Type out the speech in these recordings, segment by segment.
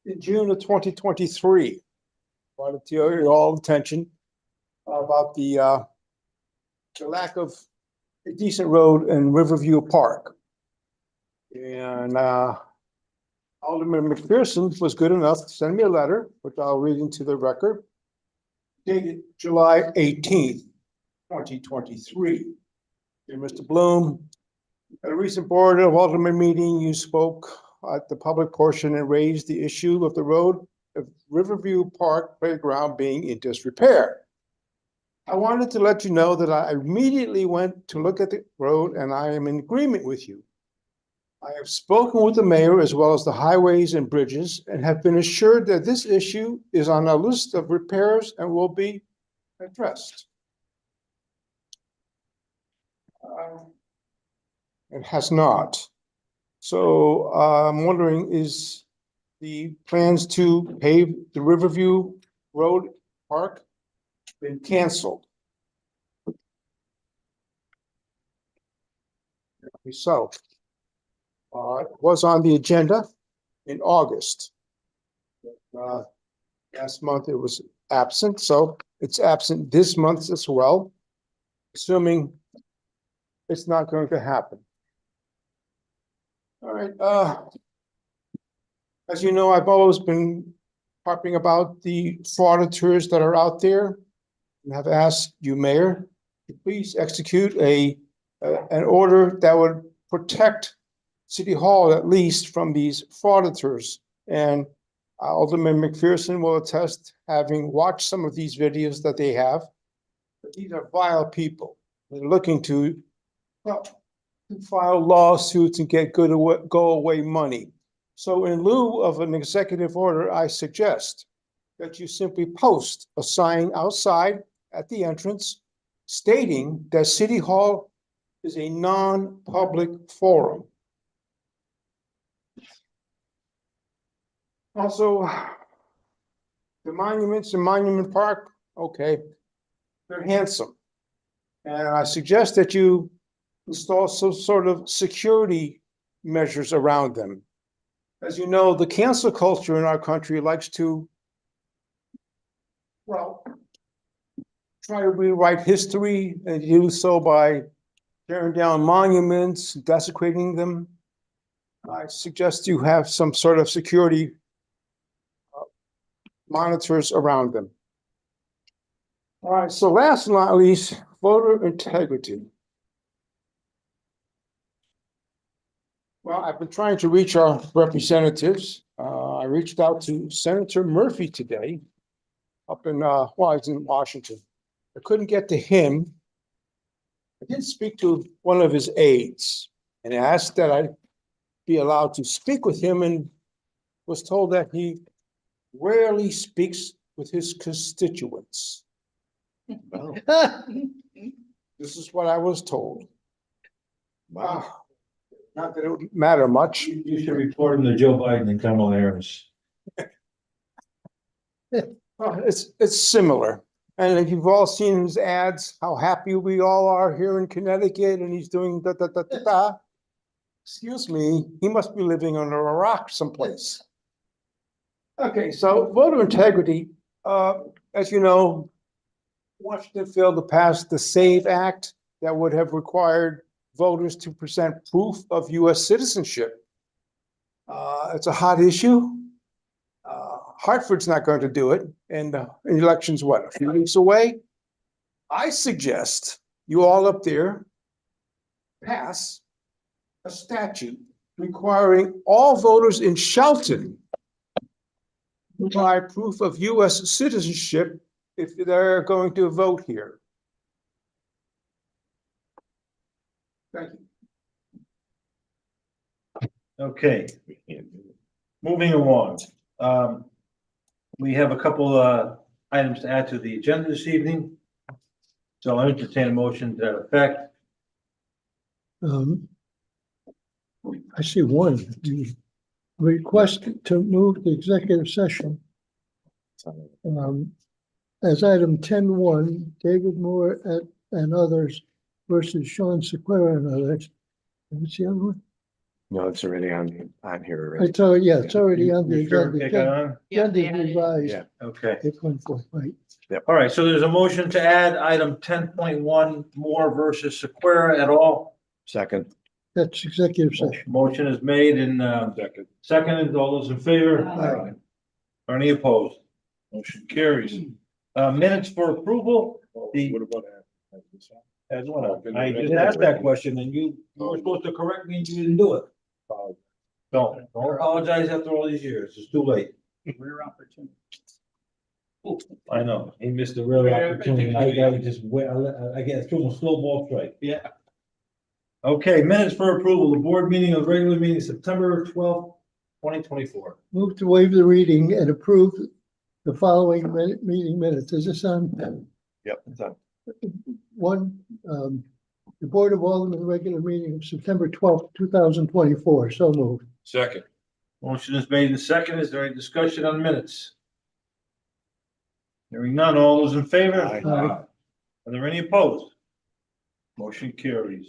in June of 2023. Brought it to your all attention about the lack of a decent road in Riverview Park. And Alderman McPherson was good enough to send me a letter, which I'll read into the record, dated July 18th, 2023. Dear Mr. Bloom, at a recent Board of Aldermen meeting, you spoke at the public portion and raised the issue of the road of Riverview Park Playground being in disrepair. I wanted to let you know that I immediately went to look at the road and I am in agreement with you. I have spoken with the mayor as well as the highways and bridges and have been assured that this issue is on a list of repairs and will be addressed. It has not. So I'm wondering, is the plans to pave the Riverview Road Park been canceled? So it was on the agenda in August. Last month it was absent, so it's absent this month as well, assuming it's not going to happen. All right. As you know, I've always been harping about the frauditeurs that are out there, and have asked you, Mayor, to please execute an order that would protect City Hall at least from these frauditeurs. And Alderman McPherson will attest, having watched some of these videos that they have, that these are vile people. They're looking to, well, to file lawsuits and get go away money. So in lieu of an executive order, I suggest that you simply post a sign outside at the entrance stating that City Hall is a non-public forum. Also, the monuments in Monument Park, okay, they're handsome. And I suggest that you install some sort of security measures around them. As you know, the cancel culture in our country likes to, well, try to rewrite history and do so by tearing down monuments, desecrating them. I suggest you have some sort of security monitors around them. All right, so last but not least, voter integrity. Well, I've been trying to reach our representatives. I reached out to Senator Murphy today up in, well, he's in Washington. I couldn't get to him. I did speak to one of his aides and asked that I be allowed to speak with him, and was told that he rarely speaks with his constituents. This is what I was told. Wow. Not that it would matter much. You should report him to Joe Biden and Kamala Harris. It's similar. And if you've all seen his ads, how happy we all are here in Connecticut, and he's doing da da da da da. Excuse me, he must be living under a rock someplace. Okay, so voter integrity, as you know, Washington failed to pass the SAVE Act that would have required voters to present proof of U.S. citizenship. It's a hot issue. Hartford's not going to do it, and the election's what, a few weeks away? I suggest you all up there pass a statute requiring all voters in Shelton to provide proof of U.S. citizenship if they're going to vote here. Thank you. Okay. Moving along. We have a couple items to add to the agenda this evening. So I'll entertain a motion to that effect. I see one, the request to move the executive session. As item 10.1, David Moore and others versus Sean Sequeira and others. What's the other one? No, it's already on here already. It's already, yeah, it's already on the You sure agenda. it got on? Agenda's revised. Yeah. Okay. 8.4, right? All right, so there's a motion to add item 10.1 Moore versus Sequera et al. Second. That's executive session. Motion is made and Second. seconded. All those in favor? Aye. Are any opposed? Motion carries. Minutes for approval. The- What about? As well. I just asked that question and you were supposed to correct me and you didn't do it. Don't apologize after all these years. It's too late. Rare opportunity. I know. He missed a real opportunity. I gotta just wait. I get through a slow ball strike. Yeah. Okay, minutes for approval. The board meeting of regular meeting September 12th, 2024. Move to waive the reading and approve the following meeting minutes. Is this on? Yep, it's on. One, the Board of Aldermen regular meeting of September 12th, 2024. So moved. Second. Motion is made in second. Is there any discussion on minutes? Hearing none. All those in favor? Aye. Aye. Are there any opposed? Motion carries.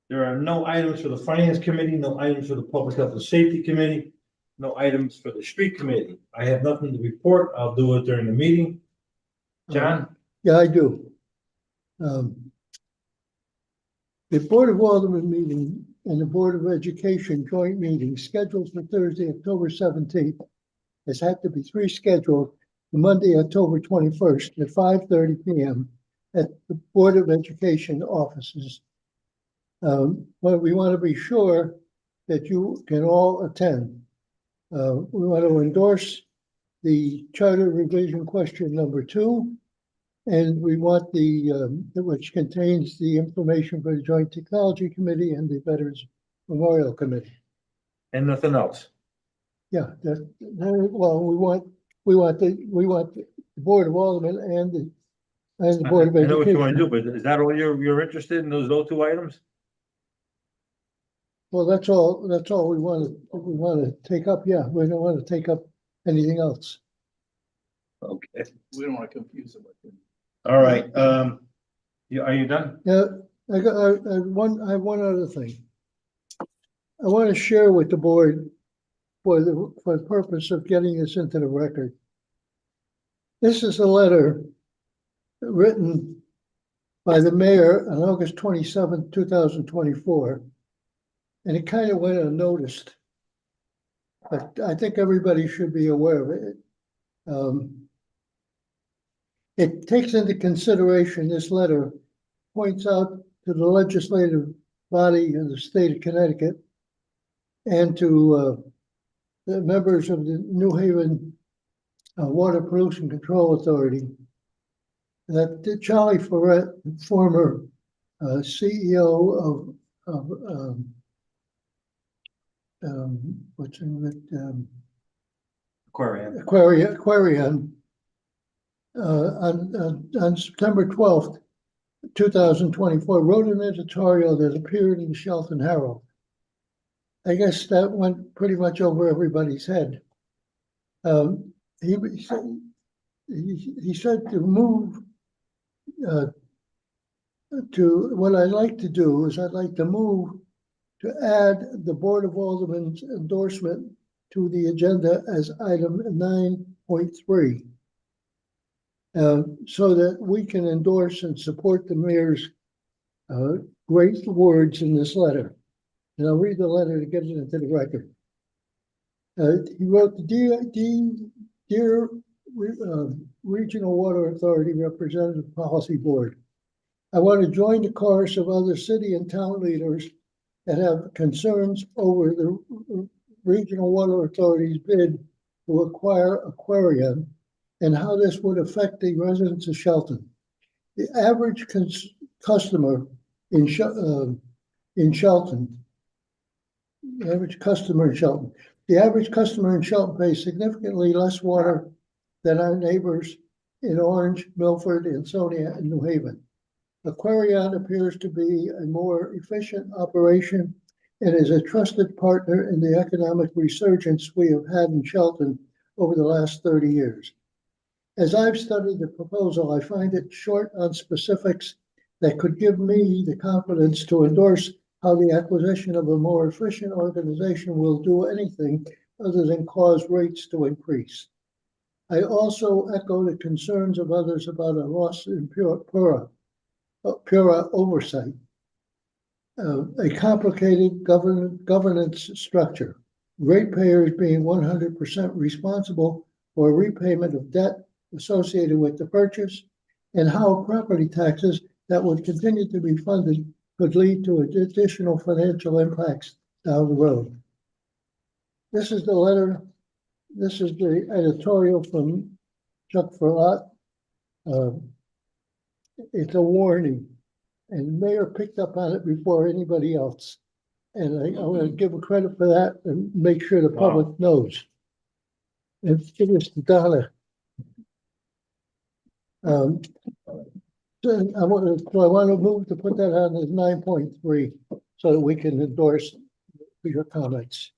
There are no items for the Finance Committee, no items for the Public Health and Safety Committee, no items for the Street Committee. I have nothing to report. I'll do it during the meeting. John? Yeah, I do. The Board of Aldermen meeting and the Board of Education joint meeting scheduled for Thursday, October 17th has had to be rescheduled to Monday, October 21st at 5:30 p.m. at the Board of Education offices. But we want to be sure that you can all attend. We want to endorse the charter revision question number 2. And we want which contains the information for the Joint Technology Committee and the Veterans Memorial Committee. And nothing else. Yeah, well, we want the Board of Aldermen and the Board of I know what you want to Education. do, but is that all you're interested in, those 2 items? Well, that's all we want to take up. Yeah, we don't want to take up anything else. Okay. We don't want to confuse them. All right, are you done? Yeah, I have one other thing. I want to share with the board for the purpose of getting this into the record. This is a letter written by the mayor on August 27th, 2024. And it kind of went unnoticed. But I think everybody should be aware of it. It takes into consideration, this letter points out to the legislative body of the state of Connecticut and to the members of the New Haven Water Pollution Control Authority that Charlie Ferret, former CEO of what's in it? Aquarium. On September 12th, 2024, wrote an editorial that appeared in the Shelton Herald. I guess that went pretty much over everybody's head. He said to move to what I'd like to do is I'd like to move to add the Board of Aldermen's endorsement to the agenda as item 9.3. So that we can endorse and support the mayor's great words in this letter. And I'll read the letter to get it into the record. He wrote, Dear Regional Water Authority Representative Policy Board, I want to join the chorus of other city and town leaders that have concerns over the Regional Water Authority's bid to acquire Aquarium and how this would affect the residents of Shelton. The average customer in Shelton, the average customer in Shelton pays significantly less water than our neighbors in Orange, Milford, Ansonia, and New Haven. Aquarion appears to be a more efficient operation and is a trusted partner in the economic resurgence we have had in Shelton over the last 30 years. As I've studied the proposal, I find it short on specifics that could give me the confidence to endorse how the acquisition of a more efficient organization will do anything other than cause rates to increase. I also echo the concerns of others about a loss in pure oversight. A complicated governance structure, ratepayers being 100% responsible for repayment of debt associated with the purchase, and how property taxes that would continue to be funded could lead to additional financial impacts down the road. This is the letter, this is the editorial from Chuck Verlot. It's a warning, and the mayor picked up on it before anybody else. And I want to give a credit for that and make sure the public knows. And give this to Donna. So I want to move to put that on as 9.3 so that we can endorse your comments.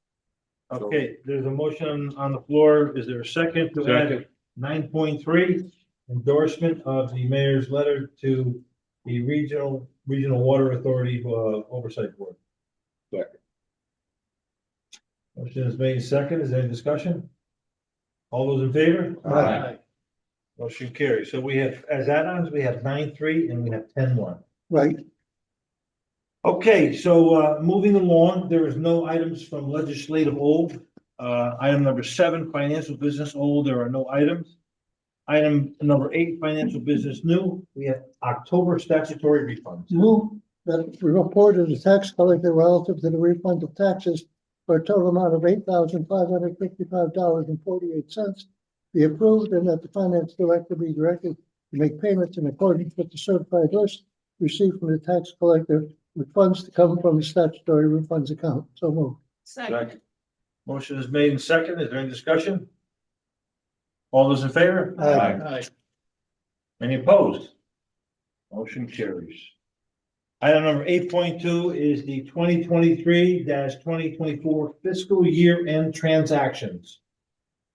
Okay, there's a motion on the floor. Is there a second to add 9.3? Endorsement of the mayor's letter to the regional water authority oversight board. Second. Motion is made second. Is there any discussion? All those in favor? Aye. Motion carries. So we have, as add-ons, we have 9.3 and we have 10.1. Right. Okay, so moving along, there is no items from legislative old. Item number 7, financial business old, there are no items. Item number 8, financial business new, we have October statutory refunds. Move that the report of the tax collector relative to the refund of taxes for a total amount of $8,555.48 be approved, and that the finance director be directed to make payments in accordance with the certified list received from the tax collector with funds to come from the statutory refunds account. So moved. Second. Motion is made and second. Is there any discussion? All those in favor? Aye. Any opposed? Motion carries. Item number 8.2 is the 2023-2024 fiscal year end transactions.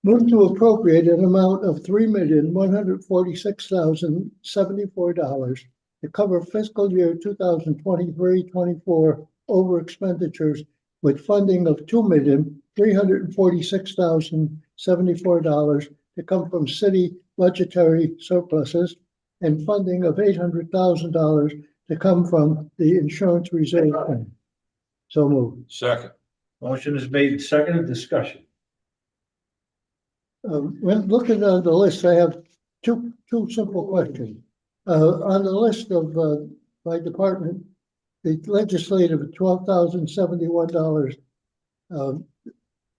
Move to appropriate an amount of $3,146,074 to cover fiscal year 2023-24 over expenditures with funding of $2,346,074 to come from city budgetary surpluses and funding of $800,000 to come from the insurance reserve fund. So moved. Second. Motion is made and seconded. Discussion. When looking at the list, I have two simple questions. On the list of my department, the legislative $12,071.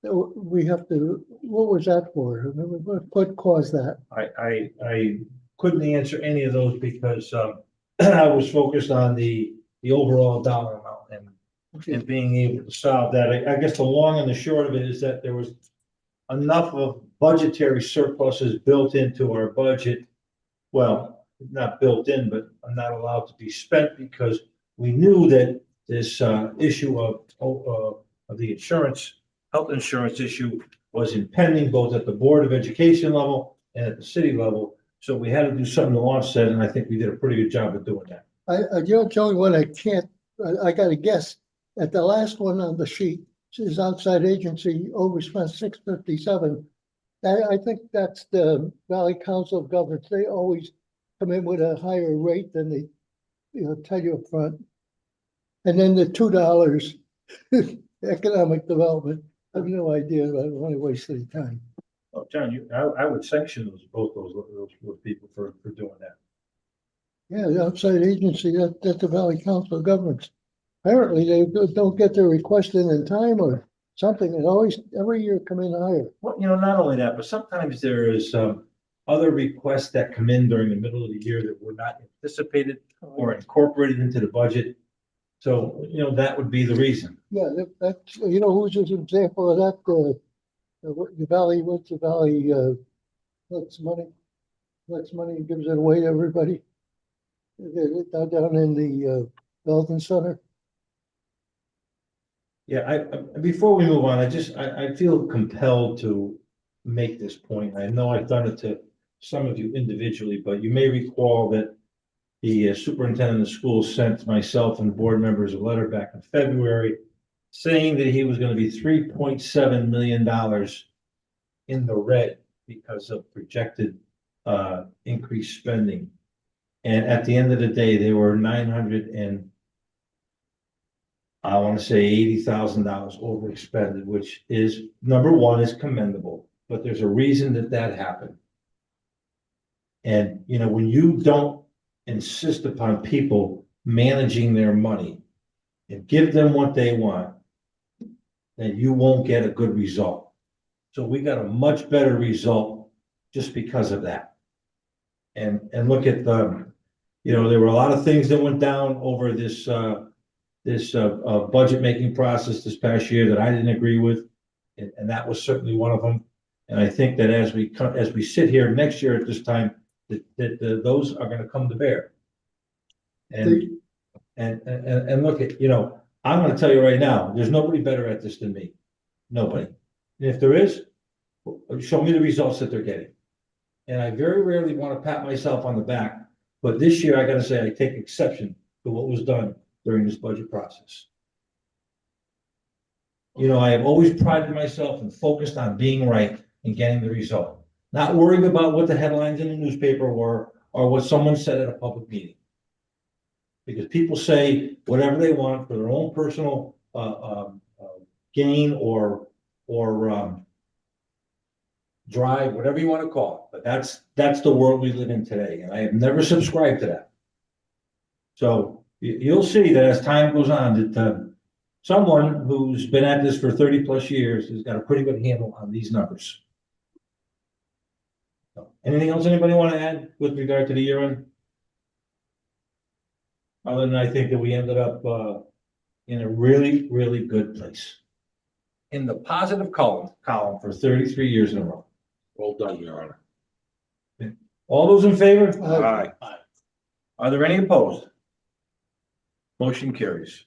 We have to. What was that for? What caused that? I couldn't answer any of those because I was focused on the overall dollar amount and being able to solve that. I guess the long and the short of it is that there was enough of budgetary surpluses built into our budget. Well, not built in, but not allowed to be spent because we knew that this issue of the health insurance issue was impending both at the Board of Education level and at the city level. So we had to do something to offset, and I think we did a pretty good job of doing that. You're the only one I can't. I got to guess at the last one on the sheet. Is outside agency overspent $657. I think that's the Valley Council of Governments. They always come in with a higher rate than they, tell you up front. And then the $2 economic development. I have no idea. I don't want to waste any time. Oh, John, I would sanction both those people for doing that. Yeah, the outside agency, that's the Valley Council of Governments. Apparently, they don't get their request in time or something. It always, every year, come in higher. Well, not only that, but sometimes there is other requests that come in during the middle of the year that were not anticipated or incorporated into the budget. So, that would be the reason. Yeah, that's, who's an example of that? The Valley, what's the Valley, collects money and gives it away to everybody. Down in the Belton Center. Yeah, before we move on, I feel compelled to make this point. I know I've done it to some of you individually, but you may recall that The superintendent of schools sent myself and board members a letter back in February saying that he was gonna be $3.7 million in the red because of projected increased spending. And at the end of the day, they were I want to say $80,000 overexpended, which is, number one, is commendable, but there's a reason that that happened. And, you know, when you don't insist upon people managing their money and give them what they want, then you won't get a good result. So we got a much better result just because of that. And look at the, you know, there were a lot of things that went down over this budget making process this past year that I didn't agree with. And that was certainly one of them. And I think that as we sit here next year at this time, that those are gonna come to bear. And look at, you know, I'm gonna tell you right now, there's nobody better at this than me. Nobody. And if there is, show me the results that they're getting. And I very rarely want to pat myself on the back, but this year I gotta say, I take exception to what was done during this budget process. You know, I have always prided myself and focused on being right and getting the result. Not worrying about what the headlines in the newspaper were or what someone said at a public meeting. Because people say whatever they want for their own personal gain or drive, whatever you want to call it. But that's the world we live in today, and I have never subscribed to that. So you'll see that as time goes on, that someone who's been at this for 30+ years has got a pretty good handle on these numbers. So, anything else anybody want to add with regard to the year end? Other than I think that we ended up in a really, really good place. In the positive column for 33 years in a row. Well done, Your Honor. All those in favor? Aye. Are there any opposed? Motion carries.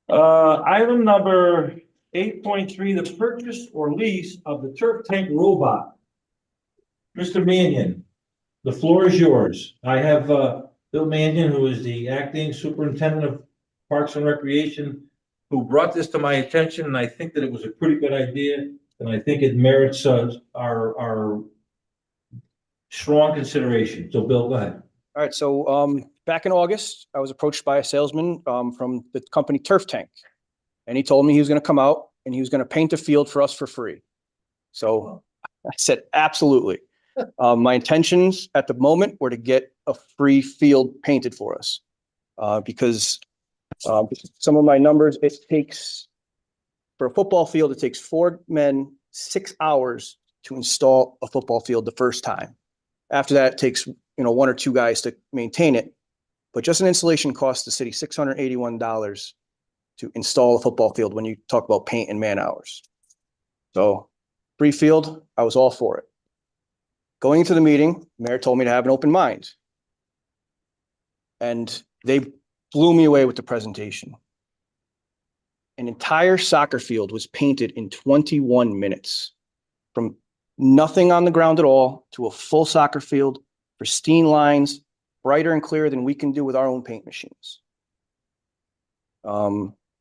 Item number 8.3, the purchase or lease of the turf tank robot. Mr. Mannion, the floor is yours. I have Bill Mannion, who is the acting superintendent of Parks and Recreation, who brought this to my attention, and I think that it was a pretty good idea, and I think it merits our strong consideration. So Bill, go ahead. All right, so back in August, I was approached by a salesman from the company Turf Tank. And he told me he was gonna come out and he was gonna paint the field for us for free. So I said, absolutely. My intentions at the moment were to get a free field painted for us. Because some of my numbers, it takes, for a football field, it takes 4 men, 6 hours to install a football field the first time. After that, it takes, 1 or 2 guys to maintain it. But just an installation costs the city $681 to install a football field when you talk about paint and man hours. So free field, I was all for it. Going into the meeting, mayor told me to have an open mind. And they blew me away with the presentation. An entire soccer field was painted in 21 minutes. From nothing on the ground at all to a full soccer field, pristine lines, brighter and clearer than we can do with our own paint machines.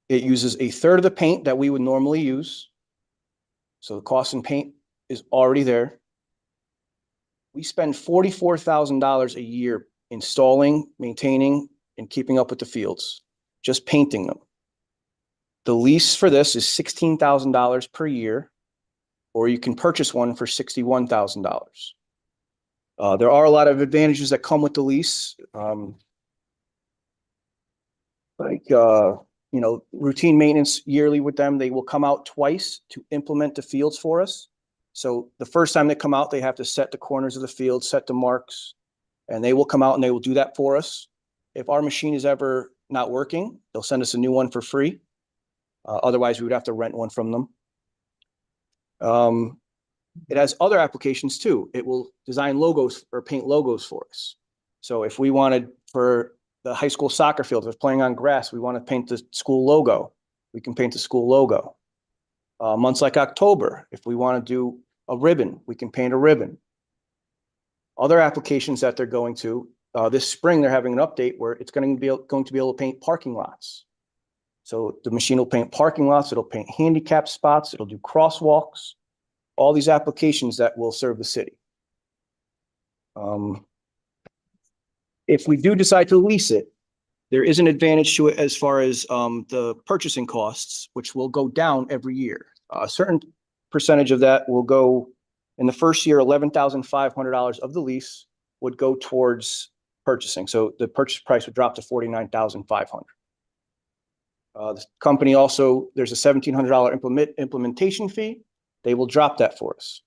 It uses 1/3 of the paint that we would normally use. So the cost in paint is already there. We spend $44,000 a year installing, maintaining, and keeping up with the fields, just painting them. The lease for this is $16,000 per year, or you can purchase one for $61,000. There are a lot of advantages that come with the lease. Routine maintenance yearly with them. They will come out twice to implement the fields for us. So the first time they come out, they have to set the corners of the field, set the marks, and they will come out and they will do that for us. If our machine is ever not working, they'll send us a new one for free. Otherwise, we would have to rent one from them. It has other applications too. It will design logos or paint logos for us. So if we wanted for the high school soccer field, if it's playing on grass, we want to paint the school logo, we can paint the school logo. Months like October, if we want to do a ribbon, we can paint a ribbon. Other applications that they're going to, this spring, they're having an update where it's going to be able to paint parking lots. So the machine will paint parking lots, it'll paint handicap spots, it'll do crosswalks, all these applications that will serve the city. If we do decide to lease it, there is an advantage to it as far as the purchasing costs, which will go down every year. A certain percentage of that will go in the first year, $11,500 of the lease would go towards purchasing. So the purchase price would drop to $49,500. The company also, there's a $1,700 implementation fee. They will drop that for us.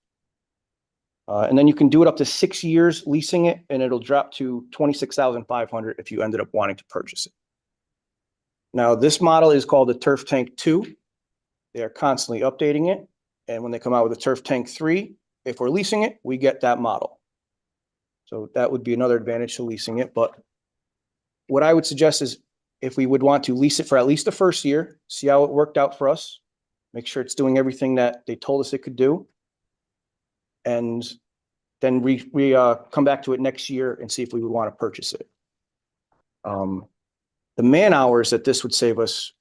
And then you can do it up to 6 years leasing it, and it'll drop to $26,500 if you ended up wanting to purchase it. Now, this model is called the Turf Tank 2. They are constantly updating it. And when they come out with a Turf Tank 3, if we're leasing it, we get that model. So that would be another advantage to leasing it. But what I would suggest is if we would want to lease it for at least the first year, see how it worked out for us, make sure it's doing everything that they told us it could do. And then we come back to it next year and see if we would want to purchase it. The man hours that this would save us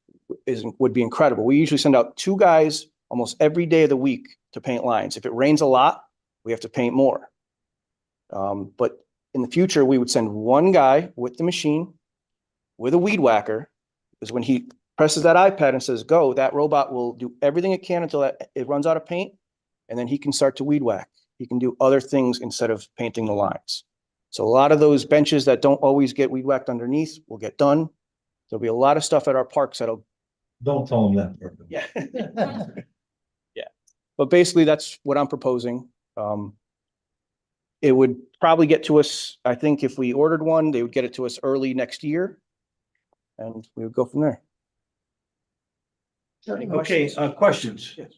would be incredible. We usually send out 2 guys almost every day of the week to paint lines. If it rains a lot, we have to paint more. But in the future, we would send 1 guy with the machine, with a weed whacker, because when he presses that iPad and says, go, that robot will do everything it can until it runs out of paint, and then he can start to weed whack. He can do other things instead of painting the lines. So a lot of those benches that don't always get weed whacked underneath will get done. There'll be a lot of stuff at our parks that'll. Don't tell them that. Yeah. Yeah. But basically, that's what I'm proposing. It would probably get to us, I think if we ordered one, they would get it to us early next year. And we would go from there. Any Okay, questions? questions? Yes.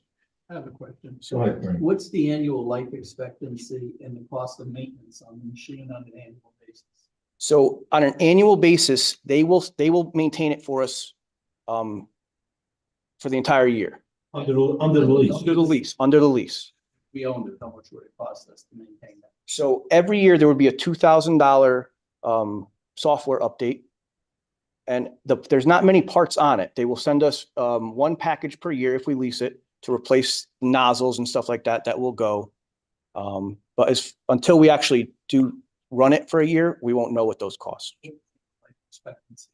I have a question. Go ahead, Bernie. What's the annual life expectancy and the cost of maintenance on the machine on an annual basis? So on an annual basis, they will maintain it for us for the entire year. Under the lease. Under the lease. We owned it, how much would it cost us to maintain that? So every year there would be a $2,000 software update. And there's not many parts on it. They will send us 1 package per year if we lease it to replace nozzles and stuff like that. That will go. But until we actually do run it for a year, we won't know what those cost. Life expectancy.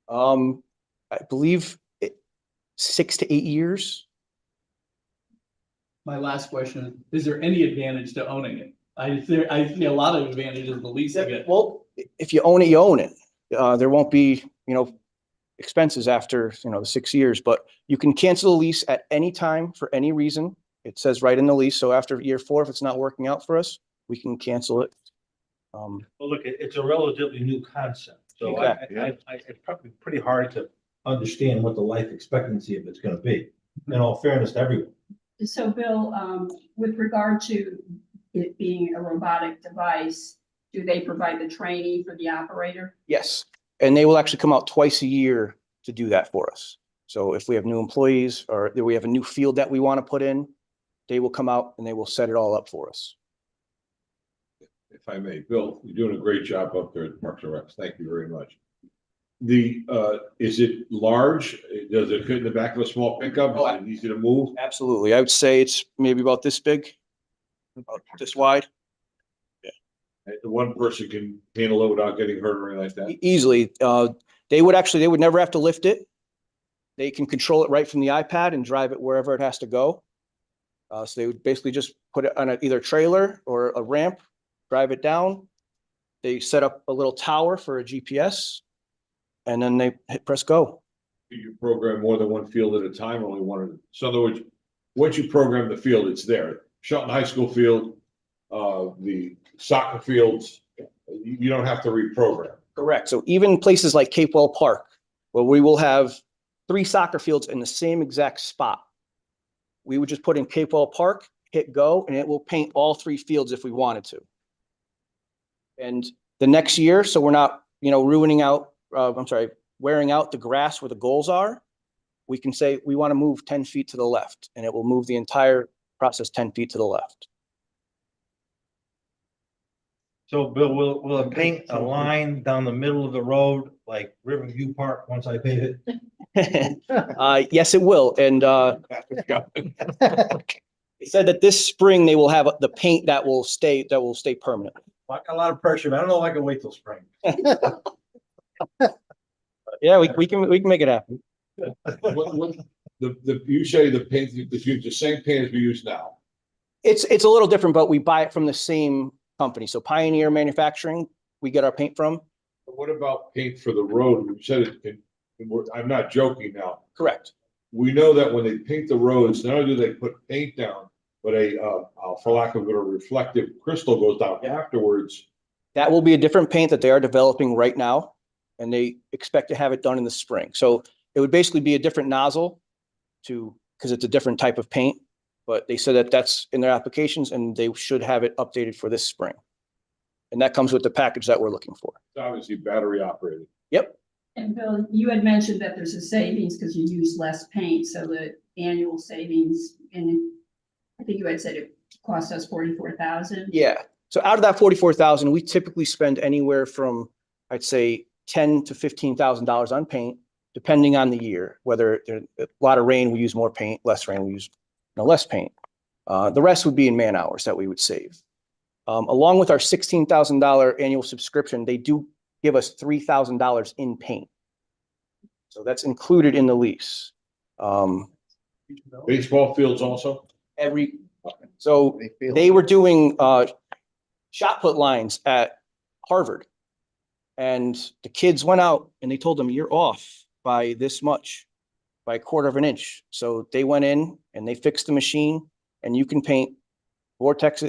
I believe 6 to 8 years. My last question, is there any advantage to owning it? I see a lot of advantages to leasing it. Well, if you own it, you own it. There won't be, expenses after, the 6 years, but you can cancel the lease at any time for any reason. It says right in the lease. So after year 4, if it's not working out for us, we can cancel it. Well, look, it's a relatively new concept, so Exactly. it's probably pretty hard to understand what the life expectancy of it's gonna be, in all fairness to everyone. So Bill, with regard to it being a robotic device, do they provide the training for the operator? Yes. And they will actually come out twice a year to do that for us. So if we have new employees or we have a new field that we want to put in, they will come out and they will set it all up for us. If I may, Bill, you're doing a great job up there at Parks and Recs. Thank you very much. Is it large? Does it fit in the back of a small pickup? Oh, Is it easy to move? Absolutely. I would say it's maybe about this big, about this wide. And one person can handle it without getting hurt or anything like that? Easily. They would never have to lift it. They can control it right from the iPad and drive it wherever it has to go. So they would basically just put it on either trailer or a ramp, drive it down. They set up a little tower for a GPS, and then they press go. You program more than one field at a time, or only one? So in other words, once you program the field, it's there. Shelton High School field, the soccer fields, you don't have to reprogram. Correct. So even places like Capewell Park, where we will have 3 soccer fields in the same exact spot. We would just put in Capewell Park, hit go, and it will paint all 3 fields if we wanted to. And the next year, so we're not, wearing out the grass where the goals are, we can say we want to move 10 feet to the left, and it will move the entire process 10 feet to the left. So Bill, will it paint a line down the middle of the road like Riverview Park once I pave it? Yes, it will. And, they said that this spring they will have the paint that will stay permanent. I got a lot of pressure, but I don't know if I can wait till spring. Yeah, we can make it happen. You say the paint, is used the same paint as we use now. It's a little different, but we buy it from the same company. So Pioneer Manufacturing, we get our paint from. But what about paint for the road? You said it, I'm not joking now. Correct. We know that when they paint the roads, not only do they put paint down, but for lack of a reflective crystal goes down afterwards. That will be a different paint that they are developing right now, and they expect to have it done in the spring. So it would basically be a different nozzle because it's a different type of paint, but they said that that's in their applications and they should have it updated for this spring. And that comes with the package that we're looking for. It's obviously battery operated. Yep. And Bill, you had mentioned that there's a savings because you use less paint, so the annual savings, and I think you had said it cost us 44,000. Yeah. So out of that 44,000, we typically spend anywhere from, I'd say, $10,000 to $15,000 on paint, depending on the year. Whether there's a lot of rain, we use more paint. Less rain, we use less paint. The rest would be in man hours that we would save. Along with our $16,000 annual subscription, they do give us $3,000 in paint. So that's included in the lease. Baseball fields also? So they were doing shot put lines at Harvard. And the kids went out and they told them, you're off by this much, by 1/4 of an inch. So they went in and they fixed the machine, and you can paint vortex,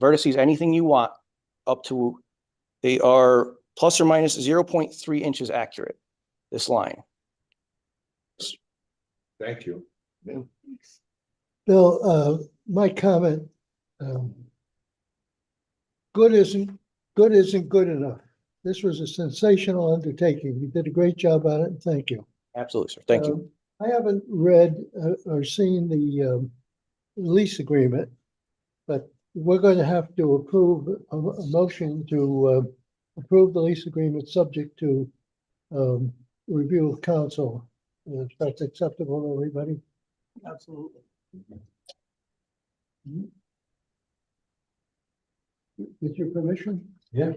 vertices, anything you want up to, they are plus or minus 0.3 inches accurate, this line. Thank you. Bill, my comment, good isn't good enough. This was a sensational undertaking. You did a great job on it, and thank you. Absolutely, sir. Thank you. I haven't read or seen the lease agreement, but we're going to have to approve a motion to approve the lease agreement subject to review of council. If that's acceptable to everybody. Absolutely. With your permission? Yeah.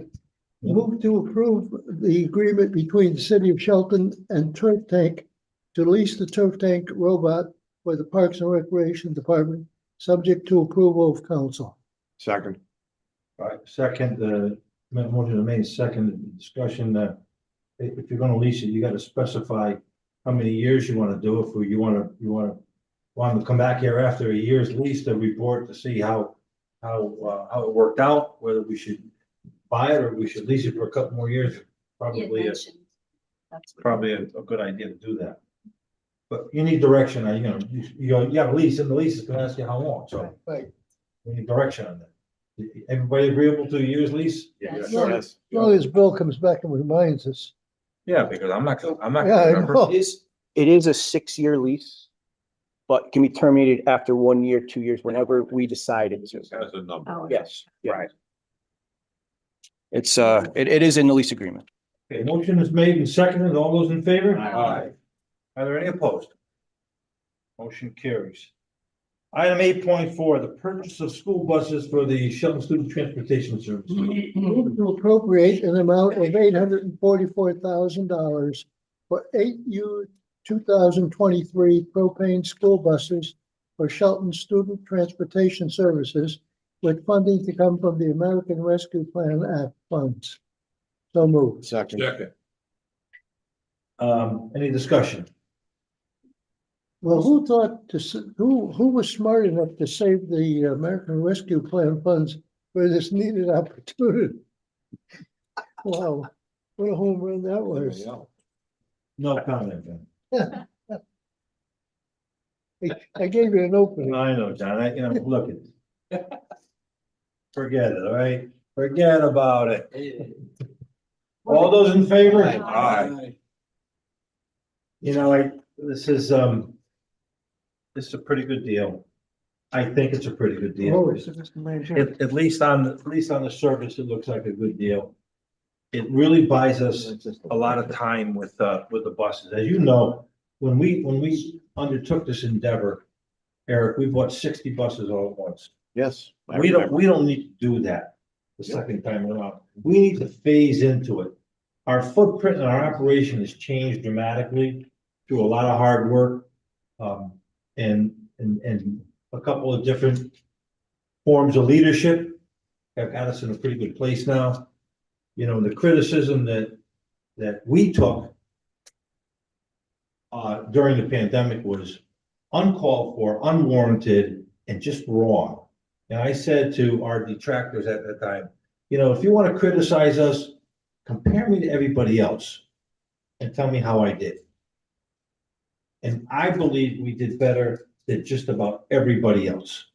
Move to approve the agreement between the city of Shelton and Turf Tank to lease the Turf Tank robot for the Parks and Recreation Department, subject to approval of council. Second. All right, second, motion made, second discussion, if you're gonna lease it, you gotta specify how many years you wanna do it for. You want to come back here after a year's lease to report to see how it worked out, whether we should buy it or we should lease it for a couple more years. He had Probably, mentioned. That's what- probably a good idea to do that. But you need direction, you have a lease, and the lease is gonna ask you how long, so Right. we need direction on that. Everybody agreeable to a year's lease? Yes. Sure. As long as Bill comes back and reminds us. Yeah, because I'm not Yeah, gonna I remember. know. It is a 6-year lease, but can be terminated after 1 year, 2 years, whenever we decided to. Has a number. Oh, Yes, right. It's, it is in the lease agreement. Okay, motion is made and seconded. All those in favor? Aye. Are there any opposed? Motion carries. Item 8.4, the purchase of school buses for the Shelton Student Transportation Service. Move to appropriate an amount of $844,000 for 8 2023 propane school buses for Shelton Student Transportation Services, with funding to come from the American Rescue Plan Act funds. So moved. Second. Any discussion? Well, who thought who was smart enough to save the American Rescue Plan funds for this needed opportunity? Wow, what a home run that was. No comment, Ben. I gave you an opening. I know, John, look at. Forget it, all right? Forget about it. All those in favor? Aye. This is a pretty good deal. I think it's a pretty good deal. At least on the surface, it looks like a good deal. It really buys us a lot of time with the buses. As you know, when we undertook this endeavor, Eric, we bought 60 buses all at once. Yes. I We don't, remember. we don't need to do that the second time around. We need to phase into it. Our footprint and our operation has changed dramatically through a lot of hard work. And a couple of different forms of leadership have got us in a pretty good place now. You know, the criticism that we took during the pandemic was uncalled for, unwarranted, and just wrong. And I said to our detractors at that time, you know, if you want to criticize us, compare me to everybody else and tell me how I did. And I believe we did better than just about everybody else.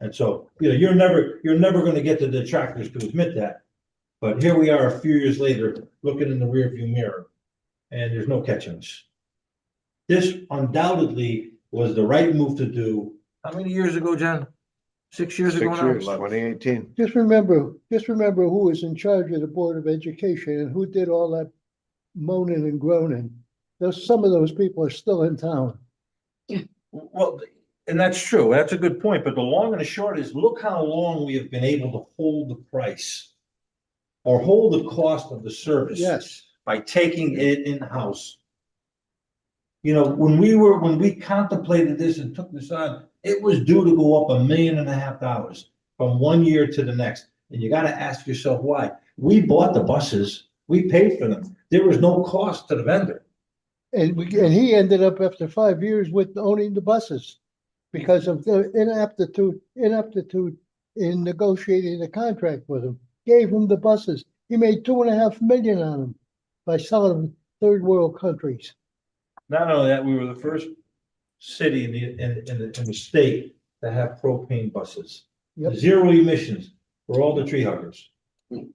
And so, you know, you're never going to get the detractors to admit that. But here we are a few years later, looking in the rearview mirror, and there's no catching us. This undoubtedly was the right move to do. How many years ago, John? 6 years ago 6 now? years, 2018. Just remember who was in charge of the Board of Education and who did all that moaning and groaning. Some of those people are still in town. Well, and that's true. That's a good point. But the long and the short is, look how long we have been able to hold the price or hold the cost of the service. Yes. By taking it in-house. You know, when we contemplated this and took this on, it was due to go up $1.5 million from 1 year to the next. And you gotta ask yourself why. We bought the buses, we paid for them. There was no cost to the vendor. And he ended up after 5 years with owning the buses because of the inaptitude in negotiating the contract with him. Gave him the buses. He made $2.5 million on them by selling them third world countries. Not only that, we were the first city in the state to have propane buses. Yep. 0 emissions for all the tree huggers. Did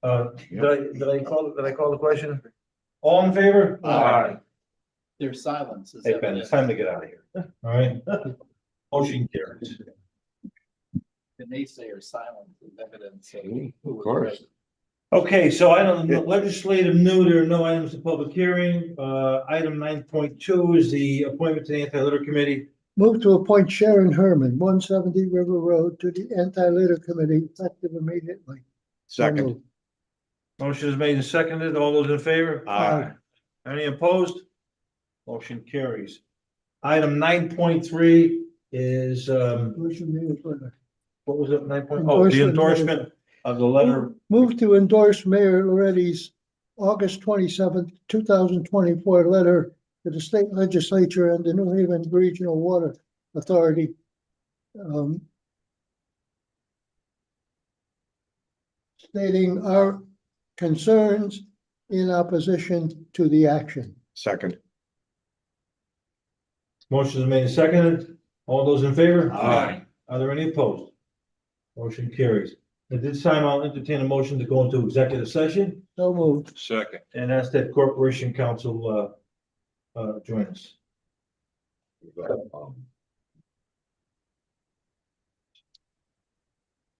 I call the question? All in favor? Aye. There's silence. Is Hey, that Ben, what it's it- time to get out of here. All right. Motion carries. The naysayer silence is evidence of Of who was course. right. Okay, so item legislative new, there are no items of public hearing. Item 9.2 is the appointment to the anti-litter committee. Move to appoint Sharon Herman, 170 River Road, to the Anti-Litter Committee, effective immediately. So Second. moved. Motion is made and seconded. All those in favor? Aye. Any opposed? Motion carries. Item 9.3 is, Motion made for- what was it, 9.0? Oh, the endorsement of the letter. Move to endorse Mayor Loretti's August 27th, 2024 letter to the state legislature and the New Haven Regional Water Authority. Stating our concerns in opposition to the action. Second. Motion is made and seconded. All those in favor? Aye. Are there any opposed? Motion carries. At this time, I'll entertain a motion to go into executive session So moved. Second. and ask that Corporation Council join us.